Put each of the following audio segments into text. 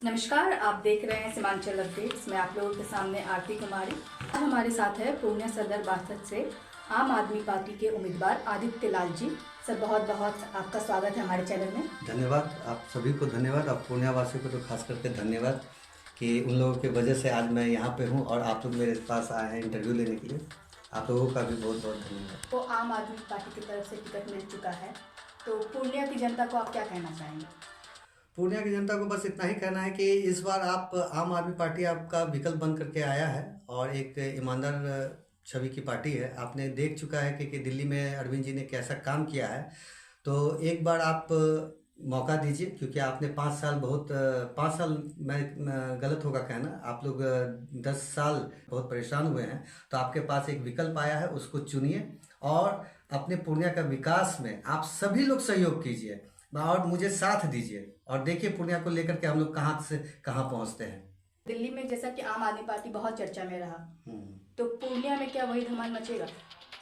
नमस्कार, आप देख रहे हैं सीमांचल अपडेट्स। मैं आप लोगों के सामने आरती कुमारी। आज हमारे साथ है पूर्णिया सदर बासठ से आम आदमी पार्टी के उम्मीदवार आदित्य लाल जी। सर, बहुत बहुत आपका स्वागत है हमारे चैनल में। धन्यवाद, आप सभी को धन्यवाद। आप पूर्णिया वासियों को तो खास करके धन्यवाद कि उन लोगों की वजह से आज मैं यहाँ पे हूँ और आप लोग मेरे पास आए हैं इंटरव्यू लेने के लिए। आप लोगों का भी बहुत बहुत धन्यवाद। तो आम आदमी पार्टी की तरफ से टिकट मिल चुका है, तो पूर्णिया की जनता को आप क्या कहना चाहेंगे? पूर्णिया की जनता को बस इतना ही कहना है कि इस बार आप आम आदमी पार्टी आपका विकल्प बन करके आया है और एक ईमानदार छवि की पार्टी है। आपने देख चुका है कि दिल्ली में अरविंद जी ने कैसा काम किया है, तो एक बार आप मौका दीजिए, क्योंकि आपने 5 साल 5 साल मैं गलत होगा कहना, आप लोग 10 साल बहुत परेशान हुए हैं। तो आपके पास एक विकल्प आया है, उसको चुनिए और अपने पूर्णिया का विकास में आप सभी लोग सहयोग कीजिए और मुझे साथ दीजिए और देखिए पूर्णिया को लेकर के हम लोग कहाँ से कहाँ पहुँचते हैं। दिल्ली में जैसा कि आम आदमी पार्टी बहुत चर्चा में रहा, तो पूर्णिया में क्या वही धमाल मचेगा?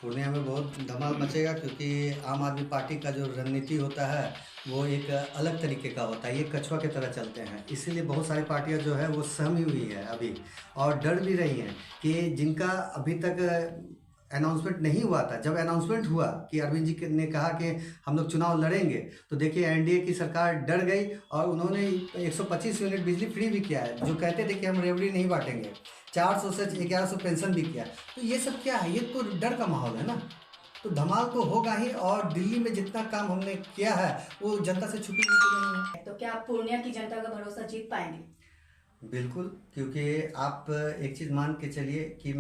पूर्णिया में बहुत धमाल मचेगा, क्योंकि आम आदमी पार्टी का जो रणनीति होता है वो एक अलग तरीके का होता है। ये कछुआ की तरह चलते हैं, इसीलिए बहुत सारी पार्टियां जो है वो सहमी हुई है अभी और डर भी रही हैं कि जिनका अभी तक अनाउंसमेंट नहीं हुआ था। जब अनाउंसमेंट हुआ कि अरविंद जी ने कहा कि हम लोग चुनाव लड़ेंगे, तो देखिए एनडीए की सरकार डर गई और उन्होंने 125 यूनिट बिजली फ्री भी किया है। जो कहते थे कि हम रेवड़ी नहीं बांटेंगे, 400 से 1100 पेंशन भी किया। तो ये सब क्या है? ये तो डर का माहौल है ना। तो धमाल तो होगा ही और दिल्ली में जितना काम हमने किया है वो जनता से छुपी हुई तो नहीं है। तो क्या आप पूर्णिया की जनता का भरोसा जीत पाएंगे? बिल्कुल, क्योंकि आप एक चीज़ मान के चलिए कि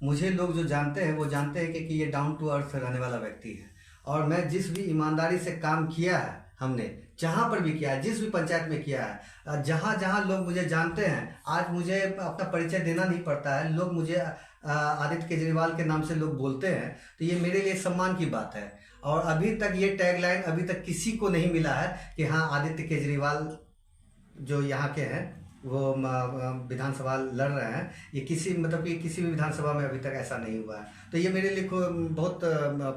मुझे लोग जो जानते हैं वो जानते हैं कि ये डाउन टू अर्थ रहने वाला व्यक्ति है और मैं जिस भी ईमानदारी से काम किया है, हमने जहाँ पर भी किया है, जिस भी पंचायत में किया है, जहाँ जहाँ लोग मुझे जानते हैं, आज मुझे अपना परिचय देना नहीं पड़ता है। लोग मुझे आदित्य केजरीवाल के नाम से लोग बोलते हैं, तो ये मेरे लिए सम्मान की बात है। और अभी तक ये टैगलाइन अभी तक किसी को नहीं मिला है कि हाँ, आदित्य केजरीवाल जो यहाँ के हैं वो विधानसभा लड़ रहे हैं। ये किसी किसी भी विधानसभा में अभी तक ऐसा नहीं हुआ है। तो ये मेरे लिए बहुत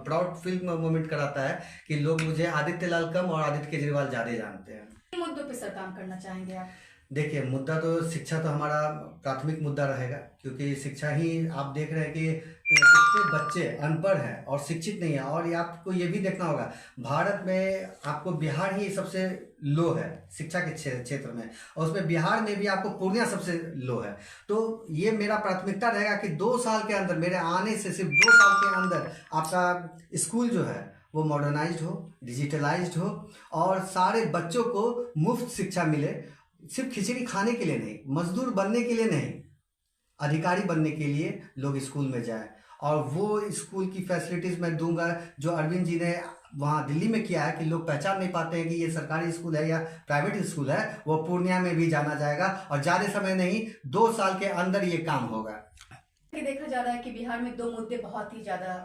प्राउड फील मोमेंट कराता है कि लोग मुझे आदित्य लाल कम और आदित्य केजरीवाल ज़्यादा जानते हैं। किन मुद्दों पे सर काम करना चाहेंगे आप? देखिए, मुद्दा तो शिक्षा तो हमारा प्राथमिक मुद्दा रहेगा, क्योंकि शिक्षा ही आप देख रहे हैं कि कितने बच्चे अनपढ़ हैं और शिक्षित नहीं है। और ये आपको ये भी देखना होगा, भारत में आपको बिहार ही सबसे लो है शिक्षा के क्षेत्र में, और उसमें बिहार में भी आपको पूर्णिया सबसे लो है। तो ये मेरा प्राथमिकता रहेगा कि 2 साल के अंदर, मेरे आने से सिर्फ 2 साल के अंदर आपका स्कूल जो है वो मॉडर्नाइज्ड हो, डिजिटलाइज्ड हो और सारे बच्चों को मुफ्त शिक्षा मिले। सिर्फ खिचड़ी खाने के लिए नहीं, मजदूर बनने के लिए नहीं, अधिकारी बनने के लिए लोग स्कूल में जाएं। और वो स्कूल की फैसिलिटीज़ मैं दूंगा जो अरविंद जी ने वहाँ दिल्ली में किया है कि लोग पहचान नहीं पाते हैं कि ये सरकारी स्कूल है या प्राइवेट स्कूल है, वो पूर्णिया में भी जाना जाएगा और ज़्यादा समय नहीं, 2 साल के अंदर ये काम होगा। देखा जा रहा है कि बिहार में 2 मुद्दे बहुत ही ज़्यादा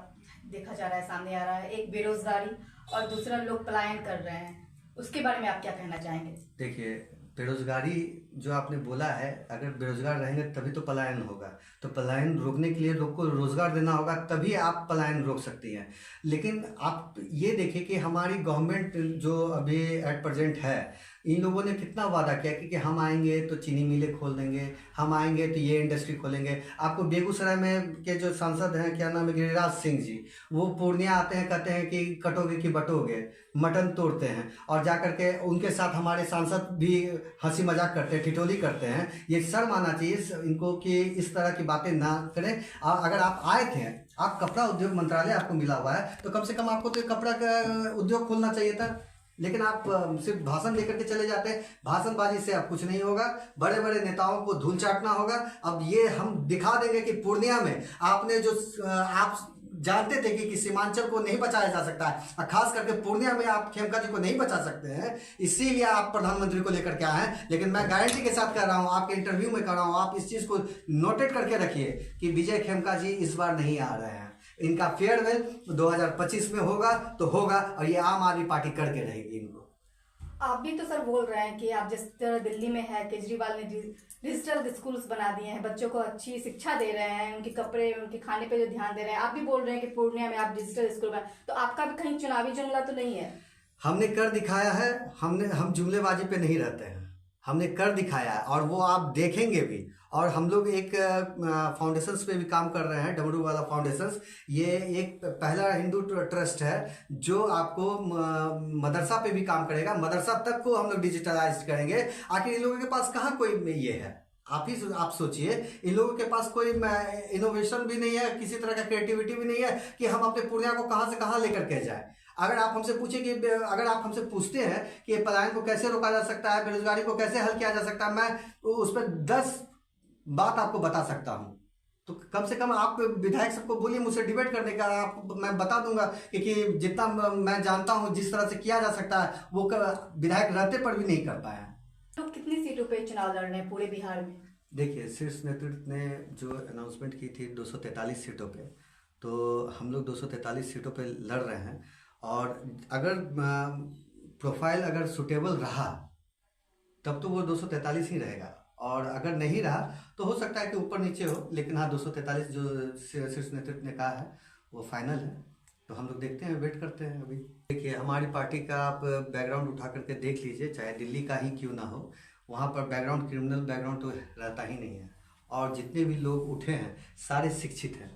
देखा जा रहा है, सामने आ रहा है। एक बेरोजगारी और दूसरा लोग पलायन कर रहे हैं, उसके बारे में आप क्या कहना चाहेंगे? देखिए, बेरोजगारी जो आपने बोला है, अगर बेरोजगार रहेंगे तभी तो पलायन होगा। तो पलायन रोकने के लिए लोग को रोजगार देना होगा, तभी आप पलायन रोक सकती हैं। लेकिन आप ये देखिए कि हमारी गवर्नमेंट जो अभी एट प्रेजेंट है, इन लोगों ने कितना वादा किया कि हम आएंगे तो चीनी मिलें खोल देंगे, हम आएंगे तो ये इंडस्ट्री खोलेंगे। आपको बेगूसराय में के जो सांसद हैं, क्या नाम है, गिरिराज सिंह जी, वो पूर्णिया आते हैं, कहते हैं कि कटोगे कि बटोगे, मटन तोड़ते हैं और जाकर के उनके साथ हमारे सांसद भी हंसी मजाक करते हैं, ठिठोली करते हैं। ये शर्म आना चाहिए इनको कि इस तरह की बातें ना करें। अगर आप आए थे, आप कपड़ा उद्योग मंत्रालय आपको मिला हुआ है, तो कम से कम आपको तो कपड़ा का उद्योग खोलना चाहिए था। लेकिन आप सिर्फ भाषण लेकर के चले जाते हैं। भाषणबाजी से अब कुछ नहीं होगा, बड़े बड़े नेताओं को धूल चाटना होगा। अब ये हम दिखा देंगे कि पूर्णिया में आपने जो आप जानते थे कि सीमांचल को नहीं बचाया जा सकता है, और खास करके पूर्णिया में आप खेमका जी को नहीं बचा सकते हैं, इसीलिए आप प्रधानमंत्री को लेकर के आए हैं। लेकिन मैं गारंटी के साथ कह रहा हूं, आपके इंटरव्यू में कर रहा हूं, आप इस चीज को नोटेट करके रखिए कि विजय खेमका जी इस बार नहीं आ रहे हैं। इनका फेयरवेल 2025 में होगा तो होगा, और ये आम आदमी पार्टी करके रहेगी इनको। आप भी तो सर बोल रहे हैं कि आप जिस तरह दिल्ली में है, केजरीवाल ने डिजिटल स्कूल्स बना दिए हैं, बच्चों को अच्छी शिक्षा दे रहे हैं, उनके कपड़े उनके खाने पे जो ध्यान दे रहे हैं। आप भी बोल रहे हैं कि पूर्णिया में आप डिजिटल स्कूल बना, तो आपका भी कहीं चुनावी जुमला तो नहीं है? हमने कर दिखाया है। हम जुमलेबाजी पे नहीं रहते हैं, हमने कर दिखाया है और वो आप देखेंगे भी। और हम लोग एक फाउंडेशंस पे भी काम कर रहे हैं, डमरू वाला फाउंडेशंस। ये एक पहला हिंदू ट्रस्ट है जो आपको मदरसा पे भी काम करेगा, मदरसा तक को हम लोग डिजिटलाइज करेंगे। आखिर इन लोगों के पास कहाँ कोई ये है, आप सोचिए, इन लोगों के पास कोई इनोवेशन भी नहीं है, किसी तरह का क्रिएटिविटी भी नहीं है कि हम अपने पूर्णिया को कहाँ से कहाँ लेकर के जाए। अगर आप हमसे पूछे कि अगर आप हमसे पूछते हैं कि पलायन को कैसे रोका जा सकता है, बेरोजगारी को कैसे हल किया जा सकता है, मैं उस पर 10 बात आपको बता सकता हूँ। तो कम से कम आप विधायक सबको बोलिए मुझसे डिबेट करने का, मैं बता दूंगा कि जितना मैं जानता हूँ जिस तरह से किया जा सकता है वो विधायक रहते पर भी नहीं कर पाया। तो कितनी सीटों पे चुनाव लड़ रहे हैं पूरे बिहार में? देखिए, शीर्ष नेतृत्व ने जो अनाउंसमेंट की थी 243 सीटों पे, तो हम लोग 243 सीटों पे लड़ रहे हैं। और अगर प्रोफाइल अगर सुटेबल रहा तब तो वो 243 ही रहेगा, और अगर नहीं रहा तो हो सकता है कि ऊपर नीचे हो, लेकिन हाँ 243 जो शीर्ष नेतृत्व ने कहा है वो फाइनल है। तो हम लोग देखते हैं, वेट करते हैं अभी। देखिए, हमारी पार्टी का आप बैकग्राउंड उठा करके देख लीजिए, चाहे दिल्ली का ही क्यों ना हो, वहाँ पर बैकग्राउंड क्रिमिनल बैकग्राउंड तो रहता ही नहीं है। और जितने भी लोग उठे हैं सारे शिक्षित हैं।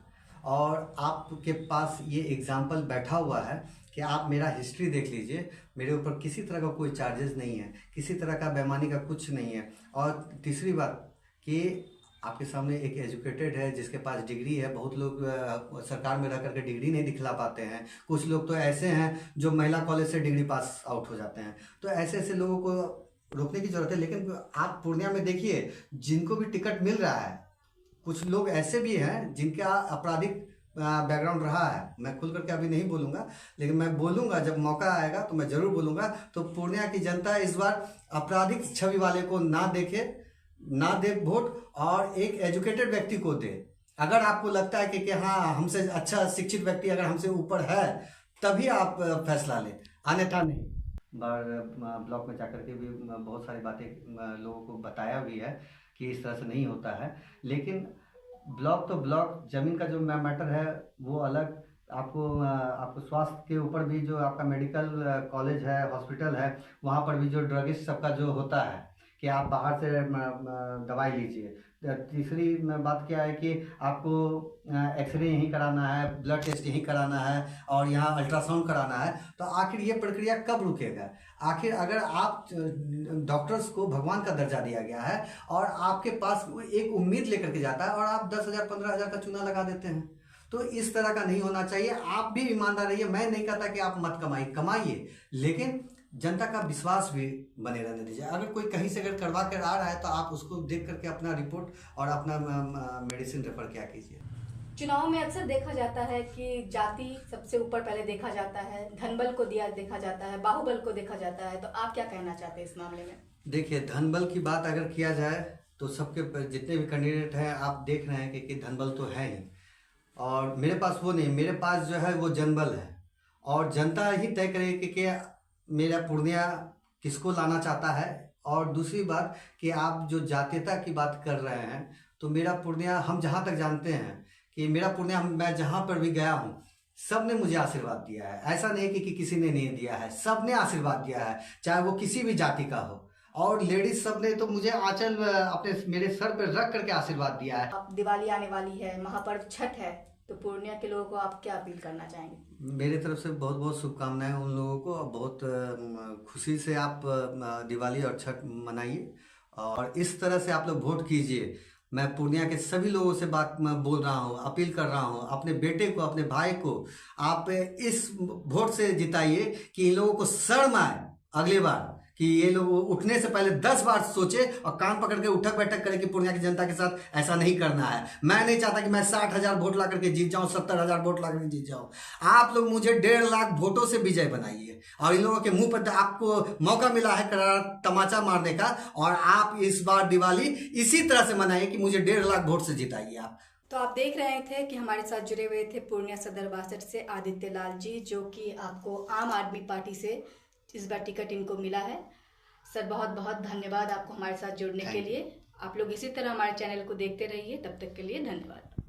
और आपके पास ये एग्जाम्पल बैठा हुआ है कि आप मेरा हिस्ट्री देख लीजिए, मेरे ऊपर किसी तरह का कोई चार्जेस नहीं है, किसी तरह का बेईमानी का कुछ नहीं है। और तीसरी बात कि आपके सामने एक एजुकेटेड है जिसके पास डिग्री है। बहुत लोग सरकार में रह करके डिग्री नहीं दिखला पाते हैं, कुछ लोग तो ऐसे हैं जो महिला कॉलेज से डिग्री पास आउट हो जाते हैं। तो ऐसे ऐसे लोगों को रोकने की जरूरत है। लेकिन आप पूर्णिया में देखिए, जिनको भी टिकट मिल रहा है, कुछ लोग ऐसे भी हैं जिनका आपराधिक बैकग्राउंड रहा है। मैं खुल करके अभी नहीं बोलूँगा, लेकिन मैं बोलूँगा जब मौका आएगा तो मैं ज़रूर बोलूँगा। तो पूर्णिया की जनता इस बार आपराधिक छवि वाले को ना देखे, ना दे वोट, और एक एजुकेटेड व्यक्ति को दे। अगर आपको लगता है कि हाँ हमसे अच्छा शिक्षित व्यक्ति अगर हमसे ऊपर है तभी आप फैसला लें, अन्यथा नहीं। बार ब्लॉक में जाकर के भी बहुत सारी बातें लोगों को बताया भी है कि इस तरह से नहीं होता है। लेकिन ब्लॉक तो ब्लॉक, जमीन का जो मैटर है वो अलग। आपको स्वास्थ्य के ऊपर भी जो आपका मेडिकल कॉलेज है, हॉस्पिटल है, वहाँ पर भी जो ड्रगिस्ट सबका जो होता है कि आप बाहर से दवाई लीजिए। तीसरी बात क्या है कि आपको एक्सरे यहीं कराना है, ब्लड टेस्ट यहीं कराना है, और यहाँ अल्ट्रासाउंड कराना है। तो आखिर ये प्रक्रिया कब रुकेगा? आखिर अगर आप डॉक्टर्स को भगवान का दर्जा दिया गया है और आपके पास एक उम्मीद लेकर के जाता है और आप 10,000 15,000 का चूना लगा देते हैं, तो इस तरह का नहीं होना चाहिए। आप भी ईमानदार रहिए। मैं नहीं कहता कि आप मत कमाइए, लेकिन जनता का विश्वास भी बने रहने दीजिए। अगर कोई कहीं से अगर करवा कर आ रहा है तो आप उसको देख करके अपना रिपोर्ट और अपना मेडिसिन रेफर किया कीजिए। चुनाव में अक्सर देखा जाता है कि जाति सबसे ऊपर पहले देखा जाता है, धनबल को देखा जाता है, बाहुबल को देखा जाता है। तो आप क्या कहना चाहते हैं इस मामले में? देखिए, धनबल की बात अगर किया जाए तो सबके जितने भी कैंडिडेट हैं आप देख रहे हैं कि धनबल तो है ही, और मेरे पास वो नहीं। मेरे पास जो है वो जनबल है, और जनता ही तय करेगी कि मेरा पूर्णिया किसको लाना चाहता है। और दूसरी बात कि आप जो जातीयता की बात कर रहे हैं, तो मेरा पूर्णिया, हम जहाँ तक जानते हैं कि मेरा पूर्णिया, मैं जहाँ पर भी गया हूँ सब ने मुझे आशीर्वाद दिया है। ऐसा नहीं कि किसी ने नहीं दिया है, सब ने आशीर्वाद दिया है, चाहे वो किसी भी जाति का हो। और लेडीज सब ने तो मुझे आंचल अपने मेरे सर पर रख करके आशीर्वाद दिया है। अब दिवाली आने वाली है, महापर्व छठ है, तो पूर्णिया के लोगों को आप क्या अपील करना चाहेंगे? मेरे तरफ से बहुत बहुत शुभकामनाएं उन लोगों को। बहुत खुशी से आप दिवाली और छठ मनाइए, और इस तरह से आप लोग वोट कीजिए। मैं पूर्णिया के सभी लोगों से बात बोल रहा हूँ, अपील कर रहा हूँ, अपने बेटे को, अपने भाई को आप इस वोट से जिताइए कि इन लोगों को शर्म आए अगली बार, कि ये लोग उठने से पहले 10 बार सोचे और कान पकड़ के उठक बैठक करे कि पूर्णिया की जनता के साथ ऐसा नहीं करना है। मैं नहीं चाहता कि मैं 60,000 वोट ला करके जीत जाऊं, 70,000 वोट ला करके जीत जाऊं। आप लोग मुझे 1.5 लाख वोटों से विजय बनाइए, और इन लोगों के मुंह पर आपको मौका मिला है करारा तमाचा मारने का, और आप इस बार दिवाली इसी तरह से मनाइए कि मुझे 1.5 लाख वोट से जिताइए आप। तो आप देख रहे थे कि हमारे साथ जुड़े हुए थे पूर्णिया सदर 62 से आदित्य लाल जी, जो कि आपको आम आदमी पार्टी से इस बार टिकट इनको मिला है। सर बहुत बहुत धन्यवाद आपको हमारे साथ जुड़ने के लिए। आप लोग इसी तरह हमारे चैनल को देखते रहिए। तब तक के लिए धन्यवाद।